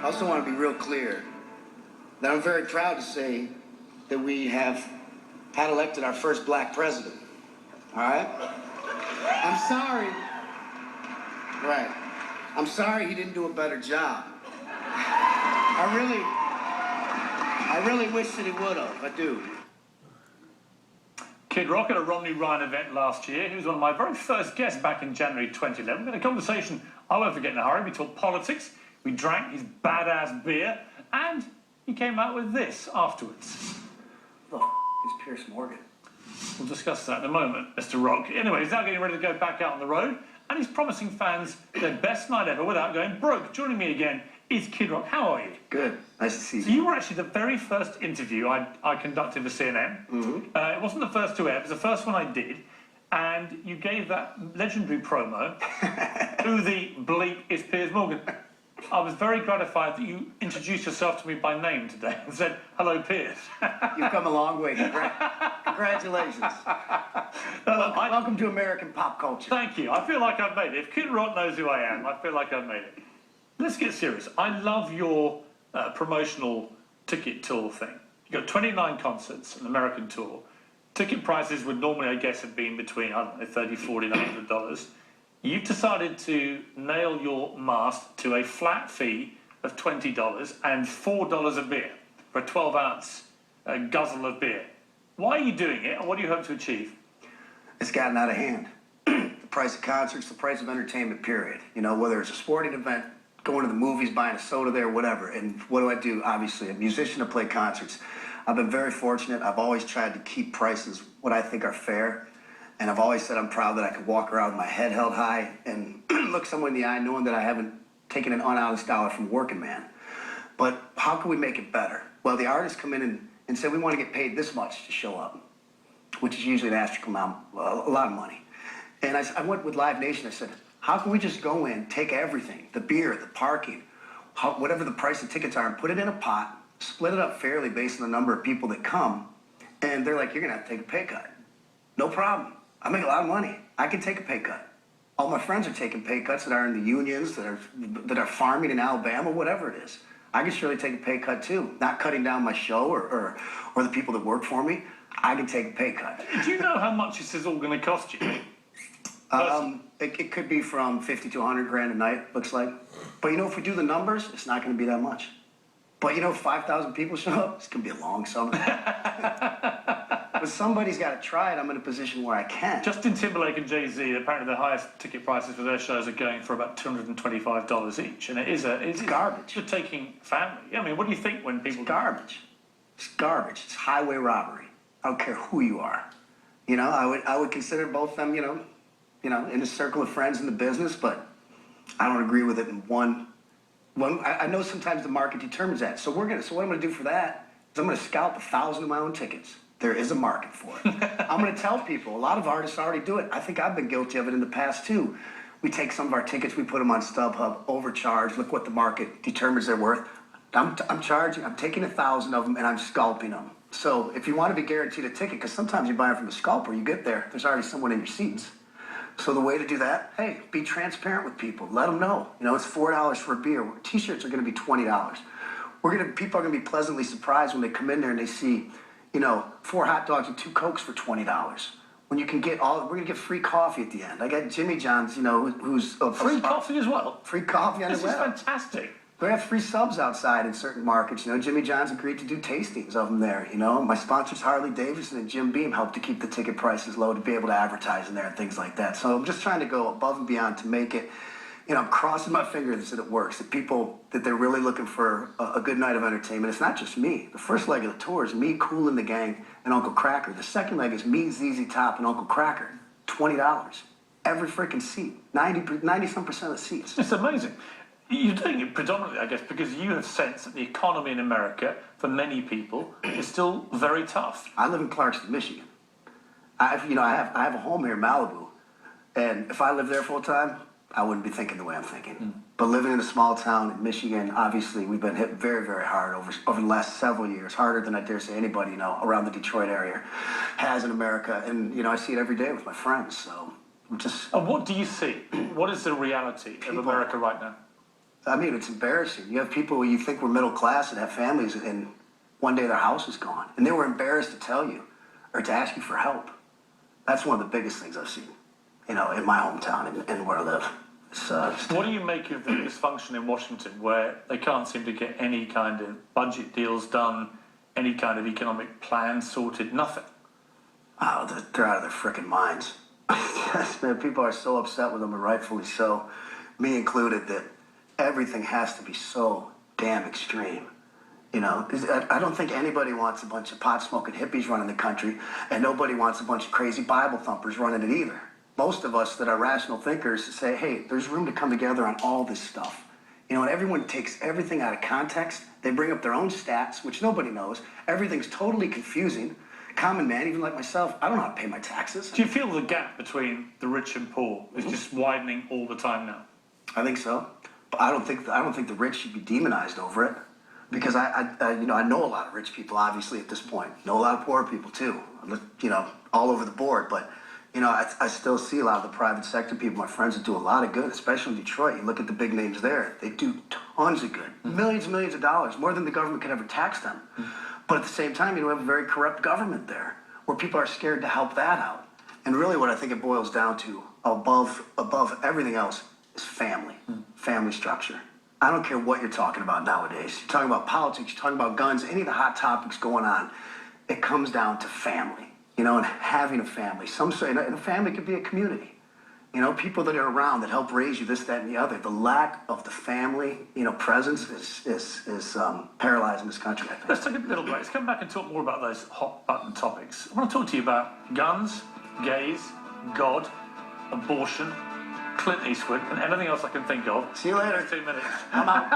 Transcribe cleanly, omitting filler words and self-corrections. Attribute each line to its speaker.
Speaker 1: I also want to be real clear that I'm very proud to say that we have had elected our first black president. All right? I'm sorry. Right. I'm sorry he didn't do a better job. I really wish that he would have. I do.
Speaker 2: Kid Rock at a Romney Ryan event last year. He was one of my very first guests back in January 2011. We had a conversation I won't forget in a hurry. We talked politics, we drank his badass beer, and he came out with this afterwards.
Speaker 1: The is Piers Morgan?
Speaker 2: We'll discuss that in a moment, Mr. Rock. Anyway, he's now getting ready to go back out on the road, and he's promising fans their best night ever without going broke. Joining me again is Kid Rock. How are you?
Speaker 1: Good. Nice to see you.
Speaker 2: So you were actually the very first interview I conducted for CNN. It wasn't the first to air, it was the first one I did. And you gave that legendary promo, Who the Bleep is Piers Morgan? I was very gratified that you introduced yourself to me by name today and said, hello, Piers.
Speaker 1: You've come a long way. Congratulations. Welcome to American pop culture.
Speaker 2: Thank you. I feel like I've made it. If Kid Rock knows who I am, I feel like I've made it. Let's get serious. I love your promotional ticket tour thing. You've got 29 concerts, an American tour. Ticket prices would normally, I guess, have been between, I don't know, $30, $40, $100. You've decided to nail your mast to a flat fee of $20 and $4 a beer for a 12-ounce guzzle of beer. Why are you doing it, and what do you hope to achieve?
Speaker 1: It's gotten out of hand. The price of concerts, the price of entertainment, period. You know, whether it's a sporting event, going to the movies, buying a soda there, whatever. And what do? Obviously, a musician to play concerts. I've been very fortunate. I've always tried to keep prices what I think are fair. And I've always said I'm proud that I could walk around with my head held high and look someone in the eye knowing that I haven't taken an unhonest dollar from a working man. But how can we make it better? Well, the artists come in and say, we want to get paid this much to show up, which is usually an astronomical amount, a lot of money. And I went with Live Nation. I said, how can we just go in, take everything, the beer, the parking, whatever the price of tickets are, and put it in a pot, split it up fairly based on the number of people that come, and they're like, you're going to have to take a pay cut. No problem. I make a lot of money. I can take a pay cut. All my friends are taking pay cuts that are in the unions, that are farming in Alabama, whatever it is. I can surely take a pay cut too. Not cutting down my show or the people that work for me. I can take a pay cut.
Speaker 2: Do you know how much this is all going to cost you?
Speaker 1: It could be from 50 to 100 grand a night, looks like. But you know, if we do the numbers, it's not going to be that much. But you know, if 5,000 people show up, it's going to be a long summer. But somebody's got to try it. I'm in a position where I can.
Speaker 2: Justin Timberlake and Jay-Z, apparently the highest ticket prices for their shows are going for about $225 each. And it's
Speaker 1: garbage.
Speaker 2: You're taking family. I mean, what do you think when people...
Speaker 1: It's garbage. It's garbage. It's highway robbery. I don't care who you are. You know, I would consider both of them, you know, in a circle of friends in the business, but I don't agree with it in one. I know sometimes the market determines that. So what I'm going to do for that is I'm going to scalp 1,000 of my own tickets. There is a market for it. I'm going to tell people. A lot of artists already do it. I think I've been guilty of it in the past too. We take some of our tickets, we put them on StubHub, overcharge. Look what the market determines they're worth. I'm taking 1,000 of them and I'm scalping them. So if you want to be guaranteed a ticket, because sometimes you buy them from a scalper, you get there, there's already someone in your seats. So the way to do that, hey, be transparent with people. Let them know. You know, it's $4 for a beer. T-shirts are going to be $20. People are going to be pleasantly surprised when they come in there and they see, you know, 4 hot dogs and 2 Cokes for $20. When you can get we're going to get free coffee at the end. I got Jimmy John's, you know, who's
Speaker 2: free coffee as well.
Speaker 1: Free coffee on the web.
Speaker 2: This is fantastic.
Speaker 1: We have free subs outside in certain markets. You know, Jimmy John's agreed to do tastings of them there. You know, my sponsors Harley Davidson and Jim Beam helped to keep the ticket prices low to be able to advertise in there and things like that. So I'm just trying to go above and beyond to make it. You know, I'm crossing my fingers that it works. That they're really looking for a good night of entertainment. It's not just me. The first leg of the tour is me, Kool and the Gang, and Uncle Kracker. The second leg is me, ZZ Top, and Uncle Kracker. $20 every freaking seat. 90% of the seats.
Speaker 2: It's amazing. You're doing it predominantly, I guess, because you have sensed that the economy in America, for many people, is still very tough.
Speaker 1: I live in Clarkston, Michigan. I have a home here in Malibu, and if I lived there full time, I wouldn't be thinking the way I'm thinking. But living in a small town in Michigan, obviously, we've been hit very, very hard over the last several years, harder than I dare say anybody, you know, around the Detroit area has in America. And, you know, I see it every day with my friends, so I'm just...
Speaker 2: And what do you see? What is the reality of America right now?
Speaker 1: I mean, it's embarrassing. You have people who you think were middle class and have families, and one day their house is gone, and they were embarrassed to tell you or to ask you for help. That's one of the biggest things I've seen, in my hometown and where I live.
Speaker 2: What do you make of the dysfunction in Washington, where they can't seem to get any kind of budget deals done, any kind of economic plan sorted, nothing?
Speaker 1: Oh, they're out of their frickin' minds. Yes, man, people are so upset with them, and rightfully so, me included, that everything has to be so damn extreme. I don't think anybody wants a bunch of pot-smoking hippies running the country, and nobody wants a bunch of crazy Bible thumpers running it either. Most of us that are rational thinkers say, hey, there's room to come together on all this stuff. And everyone takes everything out of context. They bring up their own stats, which nobody knows. Everything's totally confusing. Common man, even like myself, I don't know how to pay my taxes.
Speaker 2: Do you feel the gap between the rich and poor is just widening all the time now?
Speaker 1: I think so. But I don't think the rich should be demonized over it. Because I know a lot of rich people, obviously, at this point. Know a lot of poor people, too. All over the board. But, I still see a lot of the private sector people, my friends, that do a lot of good, especially in Detroit. You look at the big names there. They do tons of good. Millions and millions of dollars, more than the government could ever tax them. But at the same time, you have a very corrupt government there, where people are scared to help that out. And really what I think it boils down to, above everything else, is family. Family structure. I don't care what you're talking about nowadays. You're talking about politics, you're talking about guns, any of the hot topics going on. It comes down to family, and having a family. Some say, and a family could be a community. People that are around that help raise you, this, that, and the other. The lack of the family, presence is paralyzing this country, I think.
Speaker 2: Let's take a little break. Let's come back and talk more about those hot button topics. I want to talk to you about guns, gays, God, abortion, Clint Eastwood, and anything else I can think of.
Speaker 1: See you later.
Speaker 2: 2 minutes.
Speaker 1: I'm out.